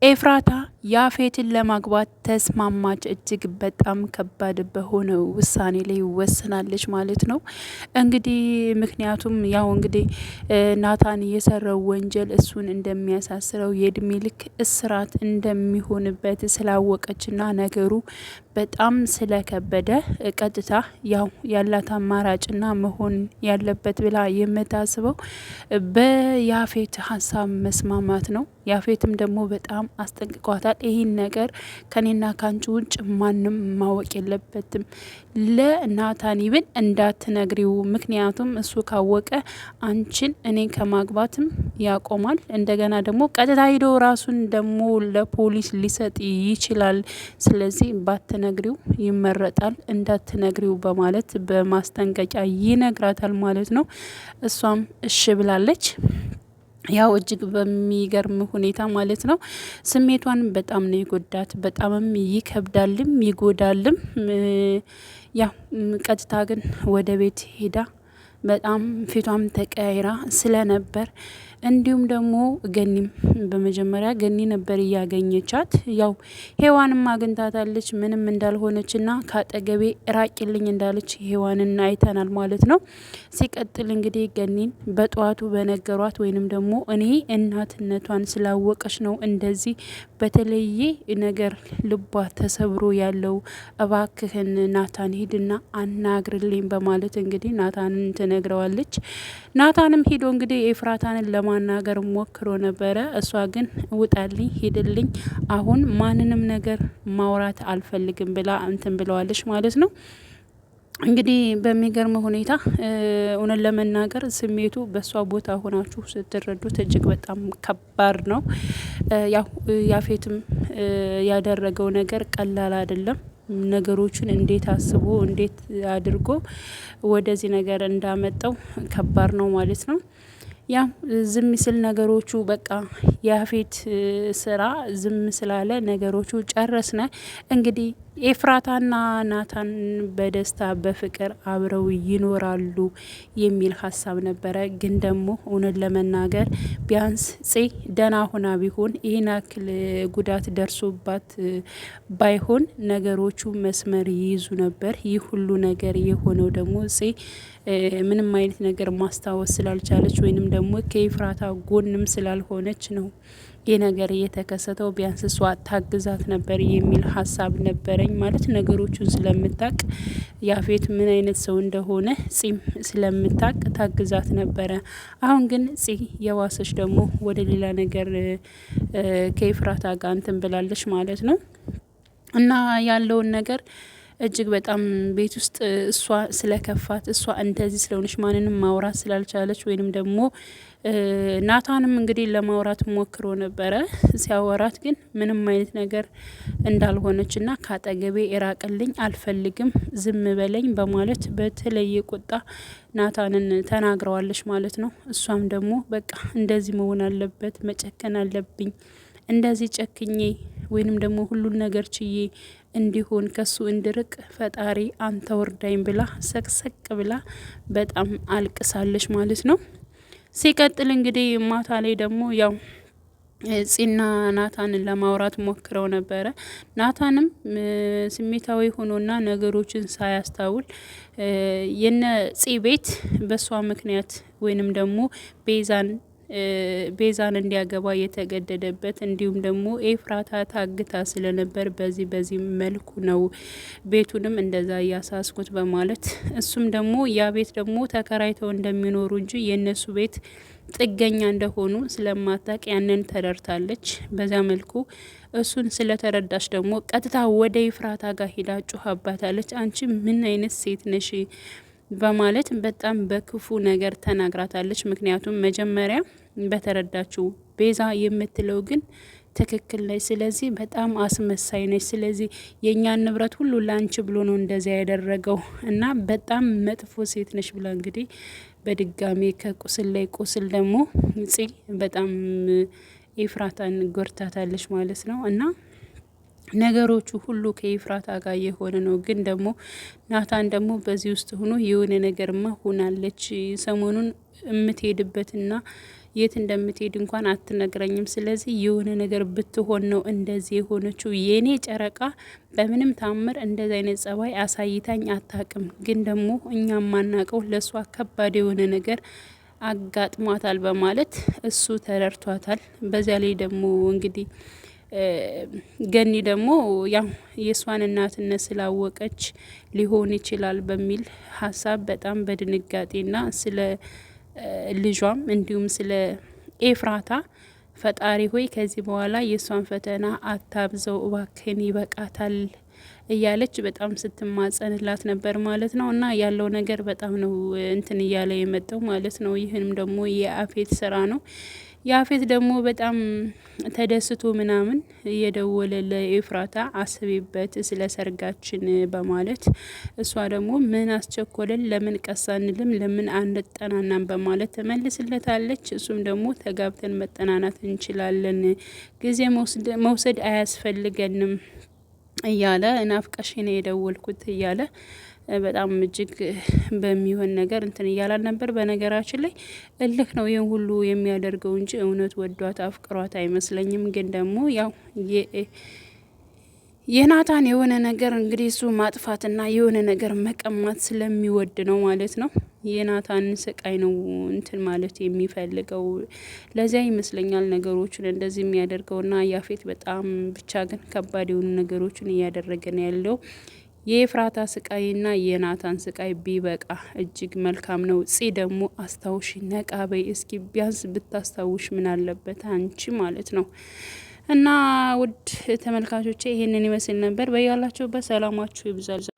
ኤፍራታ ያፌትን ለማግባት ተስማማች። እጅግ በጣም ከባድ በሆነ ውሳኔ ላይ ወስናለች ማለት ነው። እንግዲህ ምክንያቱም ያው እንግዲህ ናታን የሰራው ወንጀል እሱን እንደሚያሳስረው የእድሜ ልክ እስራት እንደሚሆንበት ስላወቀችና ነገሩ በጣም ስለከበደ ቀጥታ ያው ያላት አማራጭና መሆን ያለበት ብላ የምታስበው በያፌት ሀሳብ መስማማት ነው። ያፌትም ደግሞ በጣም አስጠንቅቋታል። ይህን ነገር ከኔና ካንቺ ውጭ ማንም ማወቅ የለበትም፣ ለናታን ይብን እንዳትነግሪው፣ ምክንያቱም እሱ ካወቀ አንቺን እኔ ከማግባትም ያቆማል። እንደገና ደግሞ ቀጥታ ሂዶ ራሱን ደግሞ ለፖሊስ ሊሰጥ ይችላል። ስለዚህ ባትነግሪው ይመረጣል፣ እንዳትነግሪው በማለት በማስጠንቀቂያ ይነግራታል ማለት ነው። እሷም እሺ ብላለች። ያው እጅግ በሚገርም ሁኔታ ማለት ነው። ስሜቷን በጣም ነው የጎዳት። በጣምም ይከብዳልም ይጎዳልም። ያው ቀጥታ ግን ወደ ቤት ሄዳ በጣም ፊቷም ተቀያይራ ስለነበር እንዲሁም ደግሞ ገኒም በመጀመሪያ ገኒ ነበር እያገኘቻት። ያው ሄዋንም አግኝታታለች ምንም እንዳልሆነችና ካጠገቤ ራቂልኝ እንዳለች ሄዋንን አይተናል ማለት ነው። ሲቀጥል እንግዲህ ገኒን በጠዋቱ በነገሯት ወይንም ደግሞ እኔ እናትነቷን ስላወቀች ነው እንደዚህ በተለየ ነገር ልቧ ተሰብሮ ያለው፣ እባክህን ናታን ሂድና አናግርልኝ በማለት እንግዲህ ናታንን ትነግረዋለች። ናታንም ሂዶ እንግዲህ ኤፍራታንን ለማናገር ሞክሮ ነበረ። እሷ ግን ውጣልኝ፣ ሂድልኝ፣ አሁን ማንንም ነገር ማውራት አልፈልግም ብላ እንትን ብለዋለች ማለት ነው። እንግዲህ በሚገርም ሁኔታ እውነት ለመናገር ስሜቱ በሷ ቦታ ሆናችሁ ስትረዱት እጅግ በጣም ከባድ ነው። ያው ያፌትም ያደረገው ነገር ቀላል አይደለም። ነገሮችን እንዴት አስቦ እንዴት አድርጎ ወደዚህ ነገር እንዳመጣው ከባድ ነው ማለት ነው። ያው ዝም ሲል ነገሮቹ በቃ ያፌት ስራ ዝም ስላለ ነገሮቹ ጨረስነ። እንግዲህ ኤፍራታና ናታን በደስታ በፍቅር አብረው ይኖራሉ የሚል ሀሳብ ነበረ። ግን ደግሞ እውነት ለመናገር ቢያንስ ጽ ደህና ሆና ቢሆን ይህን ያክል ጉዳት ደርሶባት ባይሆን ነገሮቹ መስመር ይይዙ ነበር። ይህ ሁሉ ነገር የሆነው ደግሞ ጽ ምንም አይነት ነገር ማስታወስ ስላልቻለች ወይንም ደግሞ ከኤፍራታ ጎንም ስላልሆነች ነው ይህ ነገር እየተከሰተው። ቢያንስ እሷ ታግዛት ነበር የሚል ሀሳብ ነበረኝ። ማለት ነገሮቹን ስለምታቅ ያፌት ምን አይነት ሰው እንደሆነ ጺም ስለምታቅ ታግዛት ነበረ። አሁን ግን ጺ የዋሰች ደግሞ ወደ ሌላ ነገር ከኤፍራታ ጋር እንትን ብላለች ማለት ነው። እና ያለውን ነገር እጅግ በጣም ቤት ውስጥ እሷ ስለከፋት እሷ እንደዚህ ስለሆነች ማንንም ማውራት ስላልቻለች ወይንም ደግሞ ናታንም እንግዲህ ለማውራት ሞክሮ ነበረ። ሲያወራት ግን ምንም አይነት ነገር እንዳልሆነችና ካጠገቤ እራቅልኝ፣ አልፈልግም፣ ዝም በለኝ በማለት በተለየ ቁጣ ናታንን ተናግረዋለች ማለት ነው። እሷም ደግሞ በቃ እንደዚህ መሆን አለበት፣ መጨከን አለብኝ፣ እንደዚህ ጨክኜ ወይንም ደግሞ ሁሉን ነገር ችዬ እንዲሆን ከሱ እንድርቅ ፈጣሪ አንተ ወርዳኝ ብላ ሰቅሰቅ ብላ በጣም አልቅሳለች ማለት ነው። ሲቀጥል እንግዲህ ማታ ላይ ደግሞ ያው ጺና ናታንን ለማውራት ሞክረው ነበረ። ናታንም ስሜታዊ ሆኖና ነገሮችን ሳያስታውል የነ ጺ ቤት በሷ ምክንያት ወይንም ደግሞ ቤዛን እንዲያገባ የተገደደበት እንዲሁም ደግሞ ኤፍራታ ታግታ ስለነበር በዚህ መልኩ ነው ቤቱንም እንደዛ እያሳስኩት በማለት እሱም ደግሞ ያ ቤት ደግሞ ተከራይተው እንደሚኖሩ እንጂ የእነሱ ቤት ጥገኛ እንደሆኑ ስለማታቅ ያንን ተረድታለች። በዛ መልኩ እሱን ስለተረዳች ደግሞ ቀጥታ ወደ ኤፍራታ ጋር ሄዳ ጮኻባታለች። አንቺ ምን አይነት ሴት ነሽ በማለት በጣም በክፉ ነገር ተናግራታለች። ምክንያቱም መጀመሪያ በተረዳችው ቤዛ የምትለው ግን ትክክል ነች፣ ስለዚህ በጣም አስመሳይ ነች፣ ስለዚህ የእኛን ንብረት ሁሉ ላንቺ ብሎ ነው እንደዚያ ያደረገው እና በጣም መጥፎ ሴት ነች ብላ እንግዲህ በድጋሚ ከቁስል ላይ ቁስል ደግሞ ጽ በጣም ኤፍራታን ጎርታታለች ማለት ነው። እና ነገሮቹ ሁሉ ከኤፍራታ ጋር የሆነ ነው። ግን ደግሞ ናታን ደግሞ በዚህ ውስጥ ሆኖ የሆነ ነገርማ ሆናለች፣ ሰሞኑን የምትሄድበትና የት እንደምትሄድ እንኳን አትነግረኝም። ስለዚህ የሆነ ነገር ብትሆን ነው እንደዚህ የሆነችው። የኔ ጨረቃ በምንም ታምር እንደዚህ አይነት ጸባይ አሳይታኝ አታቅም። ግን ደግሞ እኛ ማናቀው ለሷ ከባድ የሆነ ነገር አጋጥሟታል በማለት እሱ ተረድቷታል። በዚያ ላይ ደግሞ እንግዲህ ገኒ ደግሞ ያው የእሷን እናትነት ስላወቀች ሊሆን ይችላል በሚል ሀሳብ በጣም በድንጋጤና ስለ ልጇም እንዲሁም ስለ ኤፍራታ ፈጣሪ ሆይ ከዚህ በኋላ የእሷን ፈተና አታብዘው እባክህን ይበቃታል እያለች በጣም ስትማጸንላት ነበር ማለት ነው። እና ያለው ነገር በጣም ነው እንትን እያለ የመጣው ማለት ነው። ይህንም ደግሞ የአፌት ስራ ነው። የአፌት ደግሞ በጣም ተደስቶ ምናምን እየደወለ ለኤፍራታ አስቤበት ስለ ሰርጋችን በማለት እሷ ደግሞ ምን አስቸኮለን፣ ለምን ቀሳንልም፣ ለምን አንጠናናም በማለት ተመልስለታለች። እሱም ደግሞ ተጋብተን መጠናናት እንችላለን፣ ጊዜ መውሰድ አያስፈልገንም እያለ ናፍቀሽ ነው የደወልኩት እያለ በጣም እጅግ በሚሆን ነገር እንትን እያላል ነበር። በነገራችን ላይ እልህ ነው ይህን ሁሉ የሚያደርገው እንጂ እውነት ወዷት አፍቅሯት አይመስለኝም። ግን ደግሞ ያው የናታን የሆነ ነገር እንግዲህ እሱ ማጥፋትና የሆነ ነገር መቀማት ስለሚወድ ነው ማለት ነው። የናታን ስቃይ ነው እንትን ማለት የሚፈልገው። ለዚያ ይመስለኛል ነገሮችን እንደዚህ የሚያደርገውና ያፌት በጣም ብቻ ግን ከባድ የሆኑ ነገሮችን እያደረገ ነው ያለው። የኤፍራታ ስቃይና የናታን ስቃይ ቢበቃ እጅግ መልካም ነው። ደግሞ አስታውሽ፣ ነቃ በይ እስኪ ቢያንስ ብታስታውሽ ምን አለበት አንቺ ማለት ነው። እና ውድ ተመልካቾቼ ይሄንን ይመስል ነበር። በያላችሁበት ሰላማችሁ ይብዛል።